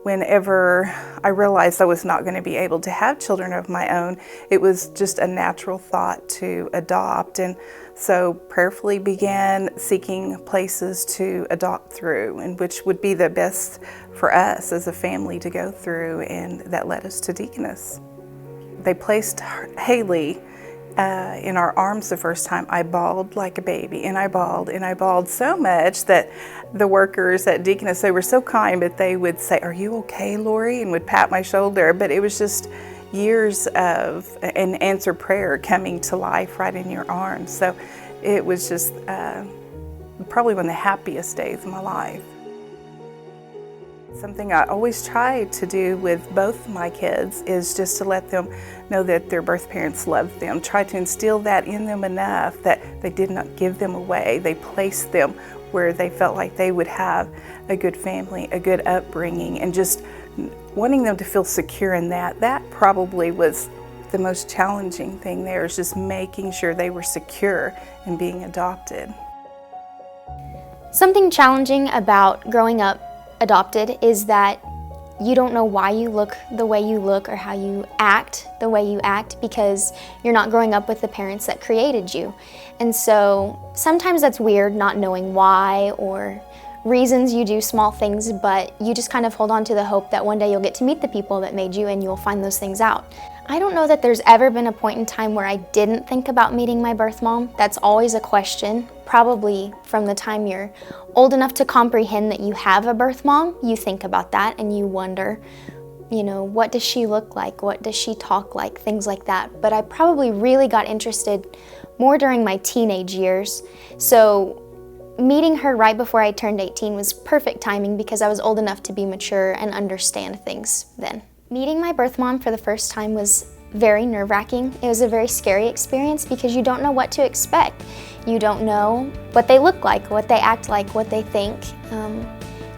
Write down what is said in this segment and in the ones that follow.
Whenever I realized I was not going to be able to have children of my own, it was just a natural thought to adopt, and so prayerfully began seeking places to adopt through, and which would be the best for us as a family to go through, and that led us to Deaconess. They placed Hailey in our arms the first time. I bawled like a baby, and I bawled so much that the workers at Deaconess, they were so kind, but they would say, "Are you okay, Lori?" and would pat my shoulder. But it was just years of an answered prayer coming to life right in your arms. So it was just probably one of the happiest days of my life. Something I always try to do with both my kids is just to let them know that their birth parents loved them. Try to instill that in them enough that they did not give them away. They placed them where they felt like they would have a good family, a good upbringing, and just wanting them to feel secure in that. That probably was the most challenging thing there, is just making sure they were secure in being adopted. Something challenging about growing up adopted is that you don't know why you look the way you look or how you act the way you act, because you're not growing up with the parents that created you. And so sometimes that's weird, not knowing why or reasons you do small things, but you just kind of hold on to the hope that one day you'll get to meet the people that made you and you'll find those things out. I don't know that there's ever been a point in time where I didn't think about meeting my birth mom. That's always a question. Probably from the time you're old enough to comprehend that you have a birth mom, you think about that and you wonder, what does she look like? What does she talk like? Things like that. But I probably really got interested more during my teenage years. So meeting her right before I turned 18 was perfect timing because I was old enough to be mature and understand things then. Meeting my birth mom for the first time was very nerve-wracking. It was a very scary experience because you don't know what to expect. You don't know what they look like, what they act like, what they think.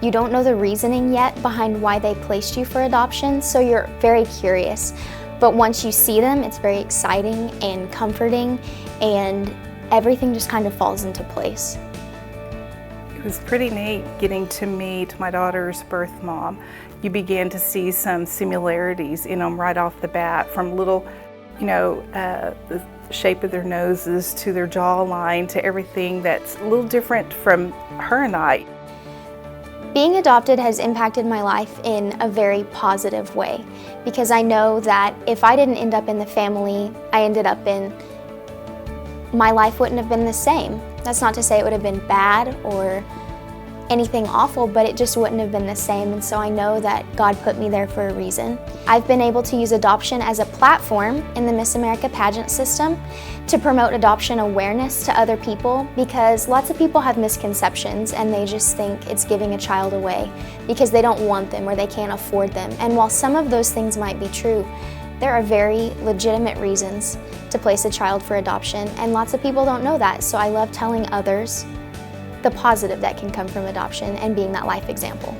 You don't know the reasoning yet behind why they placed you for adoption, so you're very curious. But once you see them, it's very exciting and comforting, and everything just kind of falls into place. It was pretty neat getting to meet my daughter's birth mom. You began to see some similarities in them right off the bat, from little, the shape of their noses to their jawline to everything that's a little different from her and I. Being adopted has impacted my life in a very positive way, because I know that if I didn't end up in the family I ended up in, my life wouldn't have been the same. That's not to say it would have been bad or anything awful, but it just wouldn't have been the same, and so I know that God put me there for a reason. I've been able to use adoption as a platform in the Miss America pageant system to promote adoption awareness to other people, because lots of people have misconceptions and they just think it's giving a child away because they don't want them or they can't afford them. And while some of those things might be true, there are very legitimate reasons to place a child for adoption, and lots of people don't know that, so I love telling others the positive that can come from adoption and being that life example.